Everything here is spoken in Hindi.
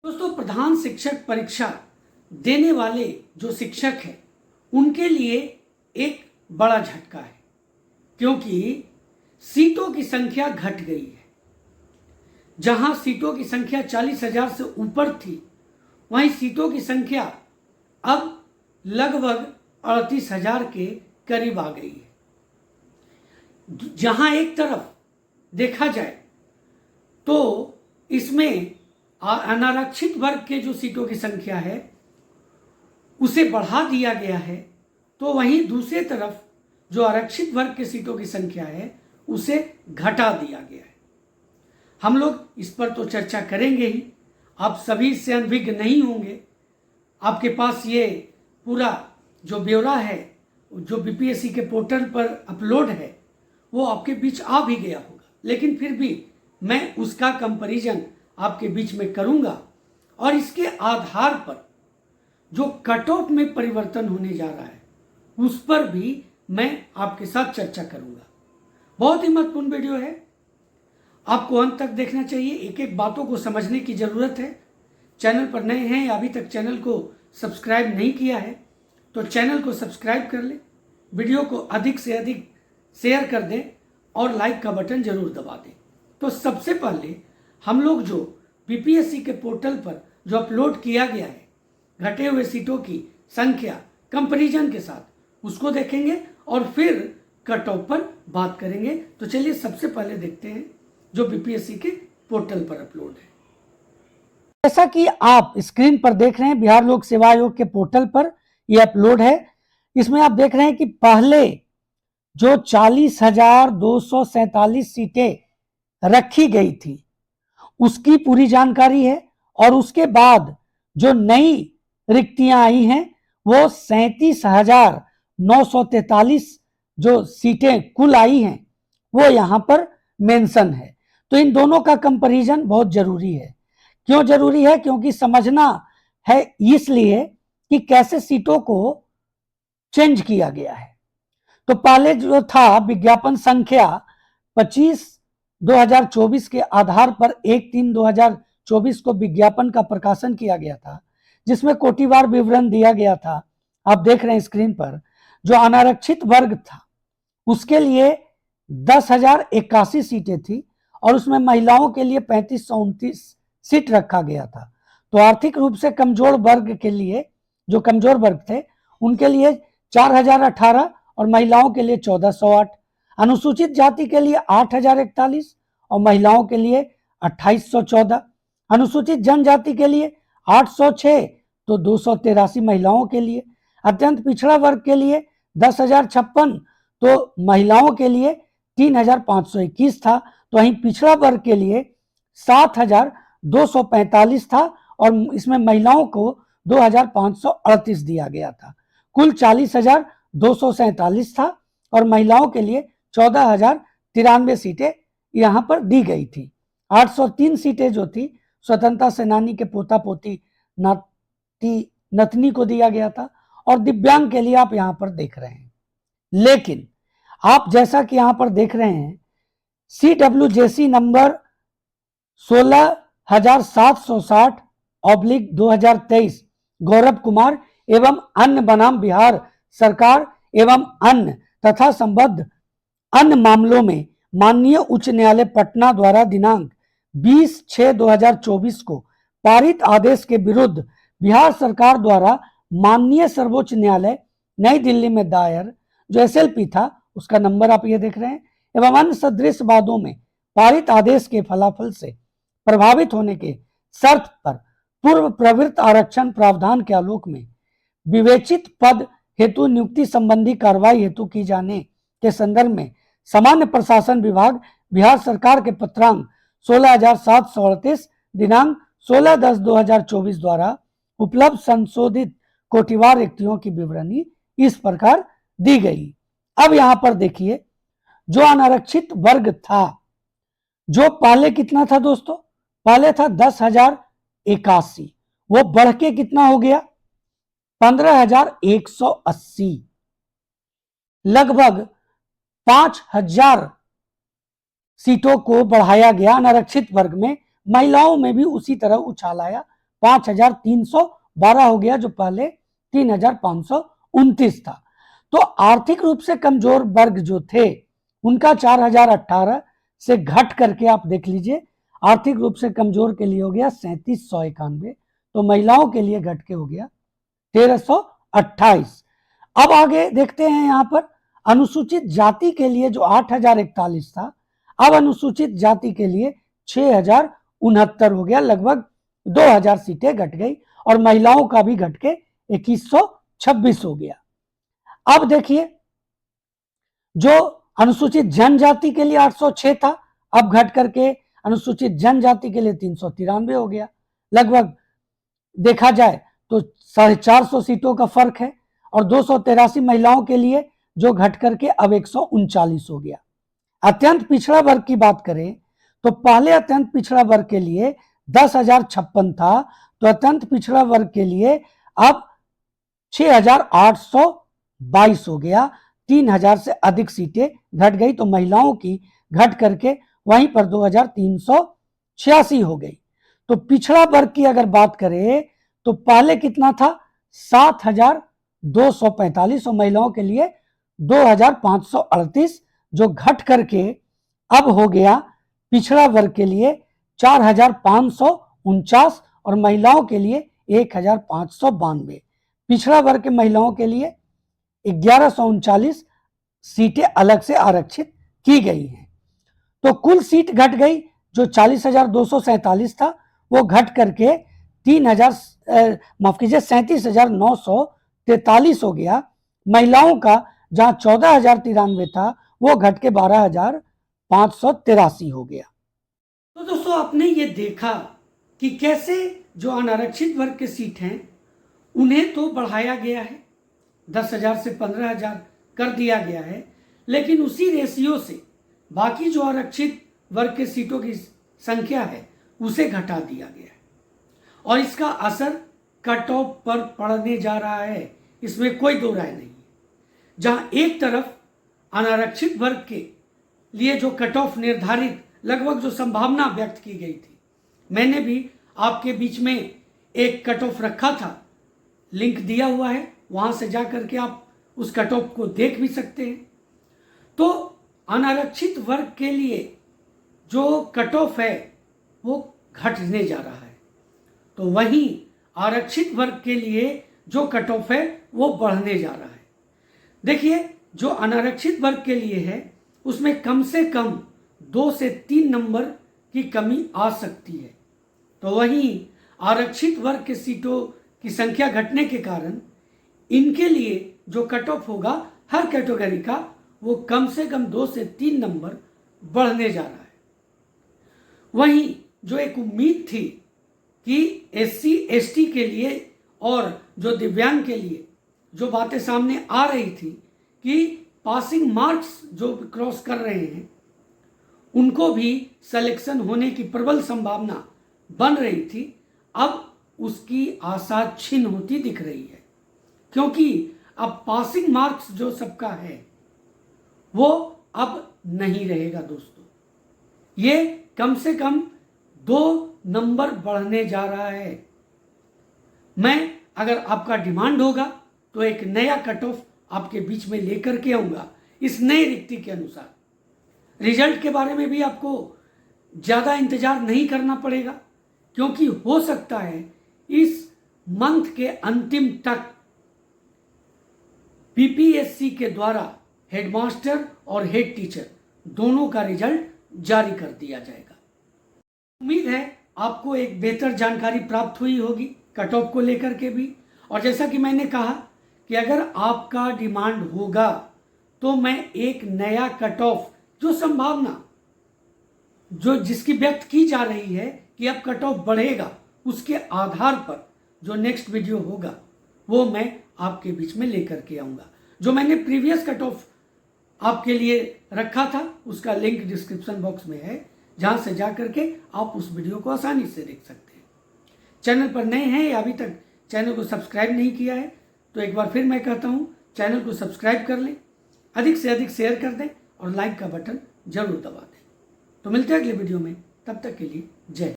दोस्तों, प्रधान शिक्षक परीक्षा देने वाले जो शिक्षक हैं उनके लिए एक बड़ा झटका है, क्योंकि सीटों की संख्या घट गई है। जहां सीटों की संख्या 40,000 से ऊपर थी, वहीं सीटों की संख्या अब लगभग 38,000 के करीब आ गई है। जहां एक तरफ देखा जाए तो इसमें अनारक्षित वर्ग के जो सीटों की संख्या है उसे बढ़ा दिया गया है, तो वहीं दूसरी तरफ जो आरक्षित वर्ग के सीटों की संख्या है उसे घटा दिया गया है। हम लोग इस पर तो चर्चा करेंगे ही। आप सभी इससे अनभिज्ञ नहीं होंगे। आपके पास ये पूरा जो ब्यौरा है जो बीपीएससी के पोर्टल पर अपलोड है वो आपके बीच आ भी गया होगा, लेकिन फिर भी मैं उसका कंपैरिजन आपके बीच में करूंगा और इसके आधार पर जो कट ऑफ में परिवर्तन होने जा रहा है उस पर भी मैं आपके साथ चर्चा करूंगा। बहुत ही महत्वपूर्ण वीडियो है, आपको अंत तक देखना चाहिए। एक एक बातों को समझने की जरूरत है। चैनल पर नए हैं या अभी तक चैनल को सब्सक्राइब नहीं किया है तो चैनल को सब्सक्राइब कर ले, वीडियो को अधिक से अधिक शेयर कर दें और लाइक का बटन जरूर दबा दें। तो सबसे पहले हम लोग जो बीपीएससी के पोर्टल पर जो अपलोड किया गया है घटे हुए सीटों की संख्या कंपैरिजन के साथ उसको देखेंगे और फिर कट ऑफ पर बात करेंगे। तो चलिए सबसे पहले देखते हैं जो बीपीएससी के पोर्टल पर अपलोड है। जैसा कि आप स्क्रीन पर देख रहे हैं, बिहार लोक सेवा आयोग के पोर्टल पर यह अपलोड है। इसमें आप देख रहे हैं कि पहले जो 40,247 सीटें रखी गई थी उसकी पूरी जानकारी है, और उसके बाद जो नई रिक्तियां आई हैं वो 37,943 जो सीटें कुल आई हैं वो यहां पर मेंशन है। तो इन दोनों का कंपैरिजन बहुत जरूरी है। क्यों जरूरी है? क्योंकि समझना है इसलिए कि कैसे सीटों को चेंज किया गया है। तो पहले जो था विज्ञापन संख्या 25/2024 के आधार पर 1/3/2024 को विज्ञापन का प्रकाशन किया गया था, जिसमें कोटिवार विवरण दिया गया था। आप देख रहे हैं स्क्रीन पर। जो अनारक्षित वर्ग था उसके लिए 10,081 सीटें थी और उसमें महिलाओं के लिए 3529 सीट रखा गया था। तो आर्थिक रूप से कमजोर वर्ग के लिए, जो कमजोर वर्ग थे उनके लिए 4,018 और महिलाओं के लिए 1,408, अनुसूचित जाति के लिए 8,041 और महिलाओं के लिए 2,814, अनुसूचित जनजाति के लिए 806 तो 283 महिलाओं के लिए, अत्यंत पिछड़ा वर्ग के लिए 10,056 तो महिलाओं के लिए 3,521 था। तो वहीं पिछड़ा वर्ग के लिए 7,245 था और इसमें महिलाओं को 2,538 दिया गया था। कुल 40,247 था और महिलाओं के लिए 14,093 सीटें यहां पर दी गई थी। 803 सीटें जो थी स्वतंत्रता सेनानी के पोता पोती नाती नतनी को दिया गया था और दिव्यांग के लिए आप यहां पर देख रहे हैं। लेकिन आप जैसा कि यहां पर देख रहे हैं CWJC नंबर 16,760/2023 गौरव कुमार एवं अन्य बनाम बिहार सरकार एवं अन्य तथा संबद्ध अन्य मामलों में माननीय उच्च न्यायालय पटना द्वारा दिनांक 20/6/2024 को पारित आदेश के विरुद्ध बिहार सरकार द्वारा माननीय सर्वोच्च न्यायालय नई दिल्ली में दायर जो SLP था उसका नंबर आप ये देख रहे हैं एवं अन्य सदृश वादों में पारित आदेश के फलाफल से प्रभावित होने के शर्त पर पूर्व प्रवृत्त आरक्षण प्रावधान के आलोक में विवेचित पद हेतु नियुक्ति संबंधी कार्रवाई हेतु की जाने के संदर्भ में सामान्य प्रशासन विभाग बिहार सरकार के पत्रांक 16,738 दिनांक 16/10/2024 द्वारा उपलब्ध संशोधित कोटिवार रिक्तियों की विवरणी इस प्रकार दी गई। अब यहां पर देखिए, जो अनारक्षित वर्ग था, जो पहले कितना था दोस्तों? पहले था 10,081, वो बढ़ के कितना हो गया? 15,180, लगभग 5,000 सीटों को बढ़ाया गया अनारक्षित वर्ग में। महिलाओं में भी उसी तरह उछाल आया 5,312 हो गया, जो पहले 3,529 था। तो आर्थिक रूप से कमजोर वर्ग जो थे उनका 4,018 से घट करके आप देख लीजिए, आर्थिक रूप से कमजोर के लिए हो गया 3,791, तो महिलाओं के लिए घट के हो गया 1,328। अब आगे देखते हैं यहां पर अनुसूचित जाति के लिए जो 8,041 था, अब अनुसूचित जाति के लिए 6,069 हो गया, लगभग 2,000 सीटें घट गई, और महिलाओं का भी घट के 2,126 हो गया। अब देखिए, जो अनुसूचित जनजाति के लिए 806 था, अब घट करके अनुसूचित जनजाति के लिए 393 हो गया। लगभग देखा जाए तो 450 सीटों का फर्क है, और 283 महिलाओं के लिए जो घट करके अब 139 हो गया। अत्यंत पिछड़ा वर्ग की बात करें तो पहले अत्यंत पिछड़ा वर्ग के लिए 10,056 था, तो अत्यंत पिछड़ा वर्ग के लिए अब 6,822 हो गया, 3,000 से अधिक सीटें घट गई, तो महिलाओं की घट करके वहीं पर 2,386 हो गई। तो पिछड़ा वर्ग की अगर बात करें तो पहले कितना था, 7,245, और महिलाओं के लिए 2,538, जो घट करके अब हो गया पिछड़ा वर्ग के लिए 4,549, और महिलाओं के लिए 1,592। पिछड़ा वर्ग के महिलाओं के लिए 1,139 सीटें अलग से आरक्षित की गई हैं। तो कुल सीट घट गई, जो 40,247 था वो घट करके 37,943 हो गया। महिलाओं का जहां 14,093 था वो घट के 12,583 हो गया। तो दोस्तों, आपने ये देखा कि कैसे जो अनारक्षित वर्ग के सीट हैं उन्हें तो बढ़ाया गया है, 10,000 से 15,000 कर दिया गया है, लेकिन उसी रेशियो से बाकी जो आरक्षित वर्ग के सीटों की संख्या है उसे घटा दिया गया है, और इसका असर कट ऑफ पर पड़ने जा रहा है, इसमें कोई दो राय नहीं है। जहां एक तरफ अनारक्षित वर्ग के लिए जो कट ऑफ निर्धारित लगभग जो संभावना व्यक्त की गई थी, मैंने भी आपके बीच में एक कट ऑफ रखा था, लिंक दिया हुआ है, वहां से जाकर के आप उस कट ऑफ को देख भी सकते हैं। तो अनारक्षित वर्ग के लिए जो कट ऑफ है वो घटने जा रहा है, तो वहीं आरक्षित वर्ग के लिए जो कट ऑफ है वो बढ़ने जा रहा है। देखिए, जो अनारक्षित वर्ग के लिए है उसमें कम से कम 2 से 3 नंबर की कमी आ सकती है, तो वहीं आरक्षित वर्ग के सीटों की संख्या घटने के कारण इनके लिए जो कट ऑफ होगा हर कैटेगरी का, वो कम से कम 2 से 3 नंबर बढ़ने जा रहा है। वहीं जो एक उम्मीद थी कि SC ST के लिए और जो दिव्यांग के लिए जो बातें सामने आ रही थी कि पासिंग मार्क्स जो क्रॉस कर रहे हैं उनको भी सिलेक्शन होने की प्रबल संभावना बन रही थी, अब उसकी आशा छीन होती दिख रही है, क्योंकि अब पासिंग मार्क्स जो सबका है वो अब नहीं रहेगा दोस्तों। ये कम से कम 2 नंबर बढ़ने जा रहा है। मैं अगर आपका डिमांड होगा तो एक नया कट ऑफ आपके बीच में लेकर के आऊंगा इस नए रिक्ति के अनुसार। रिजल्ट के बारे में भी आपको ज़्यादा इंतजार नहीं करना पड़ेगा, क्योंकि हो सकता है इस मंथ के अंतिम तक PPSC के द्वारा हेडमास्टर और हेड टीचर दोनों का रिजल्ट जारी कर दिया जाएगा। उम्मीद है आपको एक बेहतर जानकारी प्राप्त हुई होगी कट ऑफ को लेकर के भी, और जैसा कि मैंने कहा कि अगर आपका डिमांड होगा तो मैं एक नया कट ऑफ जो संभावना जो जिसकी व्यक्त की जा रही है कि अब कट ऑफ बढ़ेगा, उसके आधार पर जो नेक्स्ट वीडियो होगा वो मैं आपके बीच में लेकर के आऊँगा। जो मैंने प्रीवियस कट ऑफ आपके लिए रखा था उसका लिंक डिस्क्रिप्शन बॉक्स में है, जहां से जाकर के आप उस वीडियो को आसानी से देख सकते हैं। चैनल पर नए हैं या अभी तक चैनल को सब्सक्राइब नहीं किया है तो एक बार फिर मैं कहता हूं चैनल को सब्सक्राइब कर लें, अधिक से अधिक शेयर कर दें और लाइक का बटन जरूर दबा दें। तो मिलते हैं अगले वीडियो में, तब तक के लिए जय।